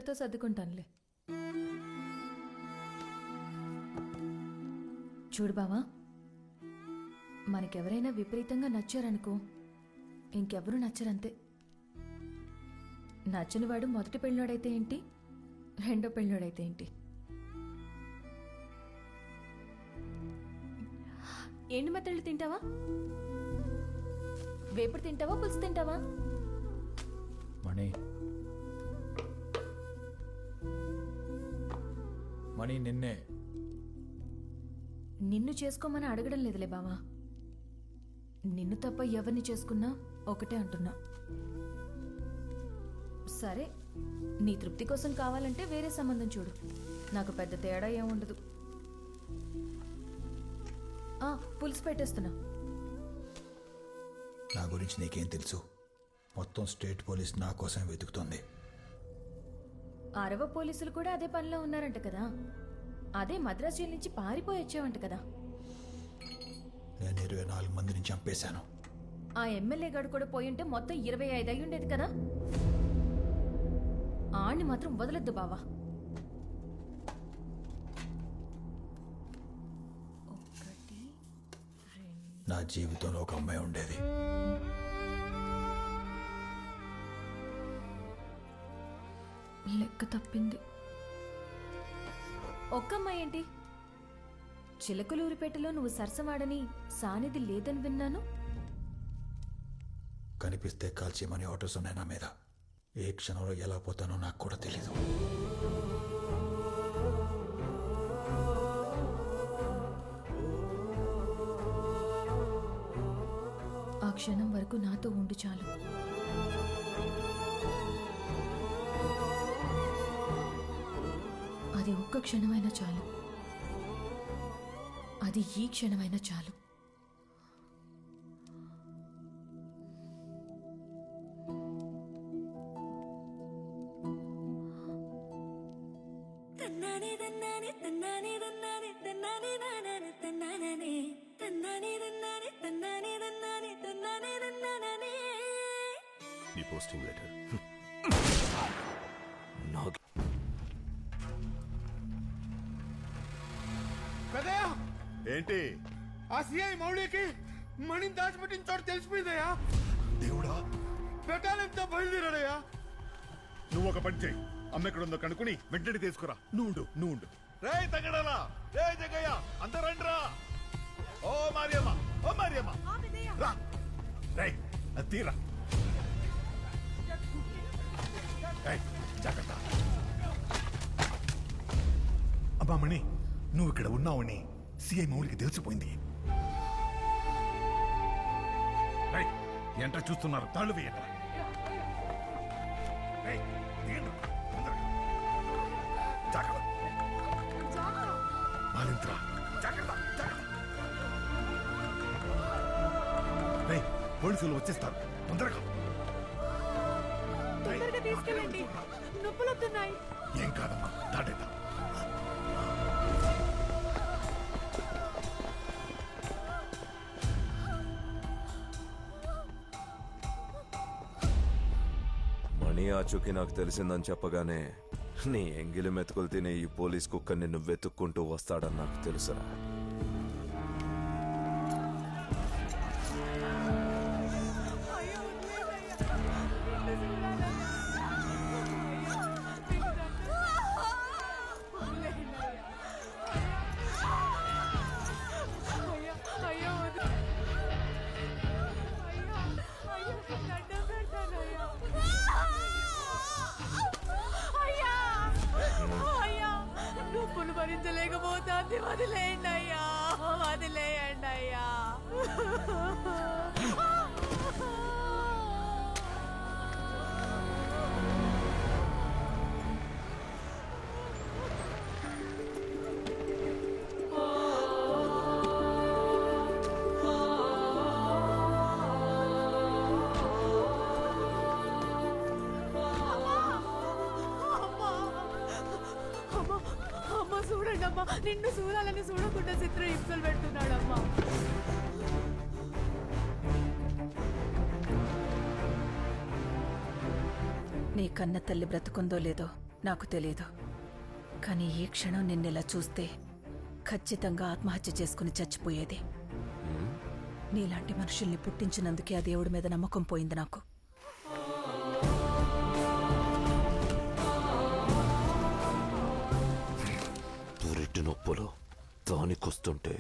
తో సర్దుకుంటానులే. చూడు బావా, మనకెవరైనా విపరీతంగా నచ్చారనుకో ఇంకెవరూ నచ్చరంతే. నచ్చని వాడు మొదటి పెళ్ళోడైతే ఏంటి, రెండో పెళ్ళోడైతే ఏంటి. ఎండు మెత్తళ్ళు తింటావా, వేపుడు తింటావా, పులుసు తింటావా? మణి నిన్ను చేసుకోమని అడగడం లేదులే బావా. నిన్ను తప్ప ఎవరిని చేసుకున్నా ఒకటే అంటున్నా. సరే, నీ తృప్తి కోసం కావాలంటే వేరే సంబంధం చూడు, నాకు పెద్ద తేడా ఏముండదు. పులుసు పెట్టేస్తున్నా. నా గురించి నీకేం తెలుసు? మొత్తం స్టేట్ పోలీస్ నా కోసం వెతుకుతోంది. అరవ పోలీసులు కూడా అదే పనిలో ఉన్నారంట కదా. అదే మద్రాసు జైలు నుంచి పారిపోయి వచ్చావంట కదా. నేను 24 మందిని చంపేశాను. ఆ ఎమ్మెల్యే గడు కూడా పోయి ఉంటే మొత్తం 25 అయి ఉండేది కదా. ఆణ్ణి మాత్రం వదలొద్దు బావా. నా జీవితంలో ఒక అమ్మాయి ఉండేది. లెక్క తప్పింది. ఒక్క అమ్మాయి ఏంటి? చిలకలూరిపేటలో నువ్వు సరసమాడని సానిది లేదని విన్నాను. కనిపిస్తే కాల్చేయమని ఆర్డర్స్ ఉన్నాయి నా మీద. ఏ క్షణంలో ఎలా పోతానో నాకు కూడా తెలీదు. ఆ క్షణం వరకు నాతో ఉండు చాలు. అది ఒక్క క్షణమైనా చాలు. అది ఈ క్షణమైనా చాలు. నీ పోస్టింగ్ లెటర్ ఏంటి? ఆ సిఐ మౌళికి మణిని దాచిపెట్టిన చోటు తెలిసిపోయిందయ్యా. దేవుడా, పెట్టాలంతా బయలుదేరాడయ్యా. నువ్వు ఒక పని చేయి, అమ్మ ఎక్కడుందో కనుక్కుని వెంటనే తీసుకురా. నువ్వు రే తగ్గడాలా, రే జగయ్య, అంత రండిరా. ఓ మరియమ్మ రా. రే అది తీరా. జాగ్రత్త. అబ్బా మణి, నువ్వు ఇక్కడ ఉన్నావని సిఐ మౌలికి తెలిసిపోయింది. ఎంత చూస్తున్నారు? తాళ్ళు వేయండి. పోలీసులు వచ్చేస్తారు, తొందరగా తీసుకెళ్ళండి, నొప్పులొస్తున్నాయి. ఏం కాదమ్మా, దాటేద్దాం. మణి ఆచూకీ నాకు తెలిసిందని చెప్పగానే నీ ఎంగిలి మెతుకులు తినే ఈ పోలీస్ కుక్క నిన్ను వెతుక్కుంటూ వస్తాడని నాకు తెలుసురా. నొప్పులు భరించలేకపోతుంది, వదిలేయండి అయ్యా, వదిలేయండి అయ్యా. చూడండమ్మా, నిన్ను చూడాలని చూడకుండా చిత్ర హింసలు పెడుతున్నాడమ్మా. నీ కన్న తల్లి బ్రతుకుందో లేదో నాకు తెలియదు. కానీ ఈ క్షణం నిన్నెలా చూస్తే ఖచ్చితంగా ఆత్మహత్య చేసుకుని చచ్చిపోయేది. నీలాంటి మనుషుల్ని పుట్టించినందుకే ఆ దేవుడి మీద నమ్మకం పోయింది నాకు. పురిటి నొప్పులు దానికొస్తుంటే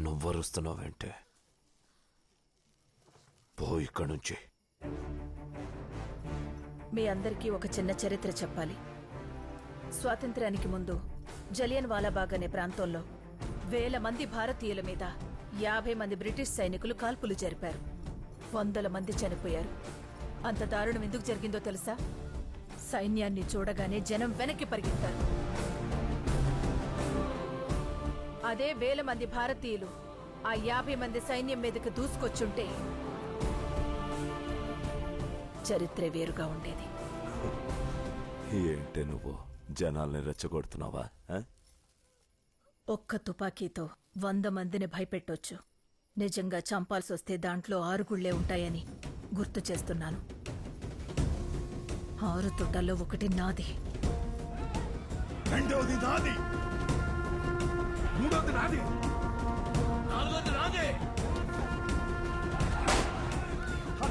నువ్వరుస్తున్నావంటే పో ఇక్కడి నుంచి. మీ అందరికీ ఒక చిన్న చరిత్ర చెప్పాలి. స్వాతంత్ర్యానికి ముందు జలియన్ వాలాబాగ్ అనే ప్రాంతంలో 1000 మంది భారతీయుల మీద 50 మంది బ్రిటిష్ సైనికులు కాల్పులు జరిపారు. 100 మంది చనిపోయారు. అంత దారుణం ఎందుకు జరిగిందో తెలుసా? సైన్యాన్ని చూడగానే జనం వెనక్కి పరిగెత్తారు. అదే 1000 మంది భారతీయులు ఆ 50 మంది సైన్యం మీదకి దూసుకొచ్చుంటే చరిత్ర వేరుగా ఉండేది. ఏంటే నువ్వు జనాల్ని రెచ్చగొడుతున్నావా? ఒక్క తుపాకీతో 100 మందిని భయపెట్టొచ్చు. నిజంగా చంపాల్సొస్తే దాంట్లో 6 గుళ్లే ఉంటాయని గుర్తు చేస్తున్నాను. 6 తుటాల్లో 1 నాది. రెండవది నాది, మూడవది నాది, నాలుగవది నాదే,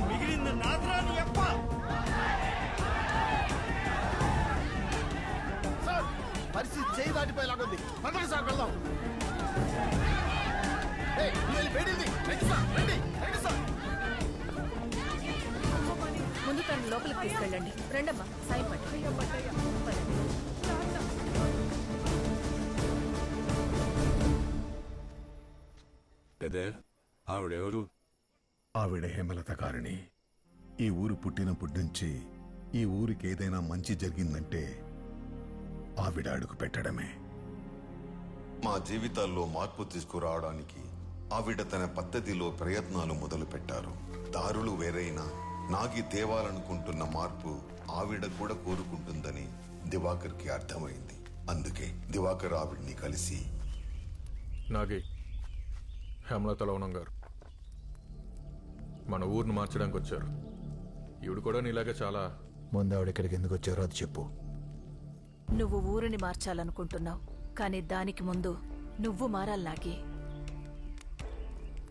మిగిలింది నాదిరాని అప్ప. సార్, పరిస్థితి చేయి దాటిపోయేలాగుంది. పదండి సార్, వెళ్దాం. ముందు తను లోపలికి తీసుకెళ్ళండి. రండమ్మా, సాయం ఆవిడెవరు? ఆవిడ హేమలత కారిణి. ఈ ఊరు పుట్టినప్పటి నుంచి ఈ ఊరికి ఏదైనా మంచి జరిగిందంటే ఆవిడ అడుగు పెట్టడమే. మా జీవితాల్లో మార్పు తీసుకురావడానికి ఆవిడ తన పద్ధతిలో ప్రయత్నాలు మొదలుపెట్టారు. దారులు వేరైనా నాగి తేవాలనుకుంటున్న మార్పు ఆవిడ కూడా కోరుకుంటుందని దివాకర్కి అర్థమైంది. అందుకే దివాకర్ ఆవిడ్ని కలిసి, నాగి, హేమలత లవణం గారు మన ఊరిని మార్చడానికి వచ్చారు. ఈవిడ కూడా నీలాగే చాలా. ముందు ఆవిడ ఇక్కడికి ఎందుకు వచ్చారో అది చెప్పు. నువ్వు ఊరిని మార్చాలనుకుంటున్నావు, కానీ దానికి ముందు నువ్వు మారాలి నాగి.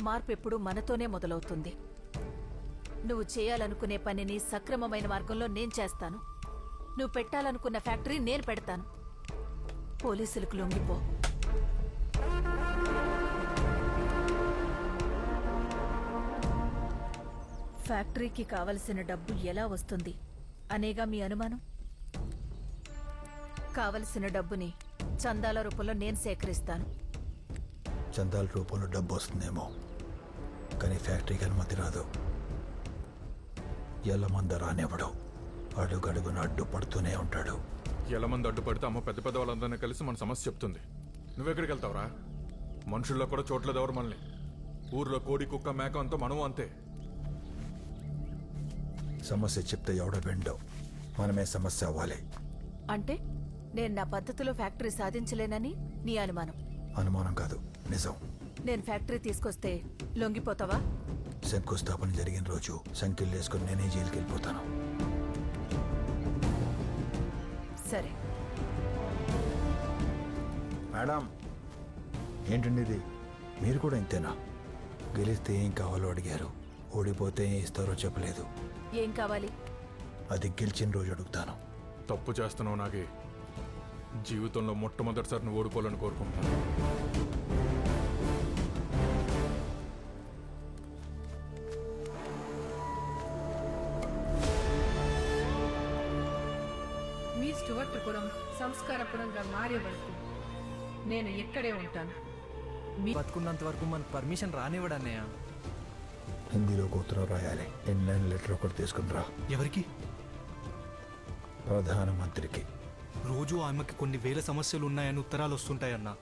మార్పు ఎప్పుడు మనతోనే మొదలవుతుంది. నువ్వు చేయాలనుకునే పనిని సక్రమమైన మార్గంలో నేను చేస్తాను. నువ్వు పెట్టాలనుకున్న ఫ్యాక్టరీ నేను పెడతాను. పోలీసులకు లొంగిపో. ఫ్యాక్టరీకి కావలసిన డబ్బు ఎలా వస్తుంది అనేగా మీ అనుమానం? కావలసిన డబ్బుని చందాల రూపంలో నేను సేకరిస్తాను. చందాల రూపంలో డబ్బు వస్తుందేమో, కానీ ఫ్యాక్టరీకి అనుమతి రాదు. ఎల్లమంద రానివ్వడు. అడుగడుగున అడ్డు పడుతూనే ఉంటాడు. ఎలా మంది అడ్డుపడితే అమ్మ పెద్ద పెద్ద వాళ్ళందరినీ కలిసి మన సమస్య చెప్తుంది. నువ్వెక్కడికి వెళ్తావురా? మనుషుల్లో కూడా చోట్ల ఎవరు మనల్ని. ఊర్లో కోడి కుక్క మేక అంతా మనము అంతే. సమస్య చెప్తే ఎవడ వెండో, మనమే సమస్య అవ్వాలి. అంటే నేను నా పద్ధతిలో ఫ్యాక్టరీ సాధించలేనని నీ అనుమానం? అనుమానం కాదు, నిజం. నేను ఫ్యాక్టరీ తీసుకొస్తే లొంగిపోతావా? శంకుస్థాపన జరిగిన రోజు సంఖ్యలు వేసుకుని నేనే జైలుకి వెళ్ళిపోతాను. సరే. మేడం, ఏంటండి ఇది? మీరు కూడా ఇంతేనా? గెలిస్తే ఏం కావాలో అడిగారు, ఓడిపోతే ఏం ఇస్తారో చెప్పలేదు. ఏం కావాలి? అది గెలిచిన రోజు అడుగుతాను. తప్పు చేస్తున్నావు నాగి. జీవితంలో మొట్టమొదటిసారి నువ్వు ఓడిపోవాలని కోరుకుంటున్నాను. మీ స్టువర్ట్పురం సంస్కారపురంగా మారే వరకు నేను ఇక్కడే ఉంటాను. బతుకున్నంత వరకు మనకు పర్మిషన్ రానివ్వడన్నయ్య. హిందీలో ఉత్తరం రాయాలి. ఎన్నైనా లెటర్ ఒకటి తీసుకుని రా. ఎవరికి? ప్రధానమంత్రికి. రోజు ఆమెకి కొన్ని వేల సమస్యలు ఉన్నాయని ఉత్తరాలు వస్తుంటాయన్నా,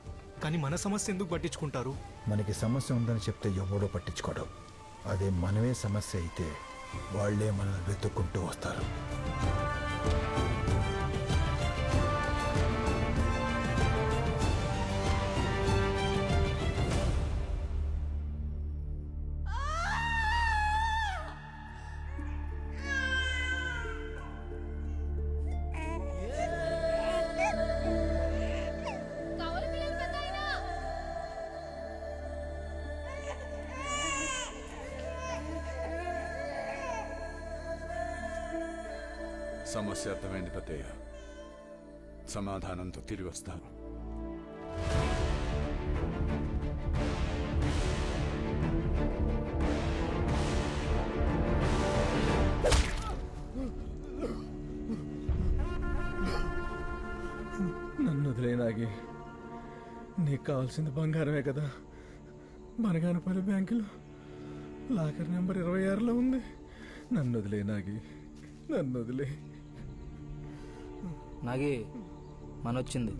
కానీ మన సమస్య ఎందుకు పట్టించుకుంటారు? మనకి సమస్య ఉందని చెప్తే ఎవడో పట్టించుకోడు. అదే మనమే సమస్య అయితే వాళ్లే మనల్ని వెతుక్కుంటూ వస్తారు. సమస్య అర్థమైంది పెద్దయ్య. సమాధానంతో తిరిగి వస్తాను. నన్ను వదిలేనాగి, నీకు కావాల్సింది బంగారమే కదా. బనగానపల్లి బ్యాంకులో లాకర్ నెంబర్ 26లో ఉంది. నన్ను వదిలేనాగి, నన్ను వదిలే. నాగి మనొచ్చింది.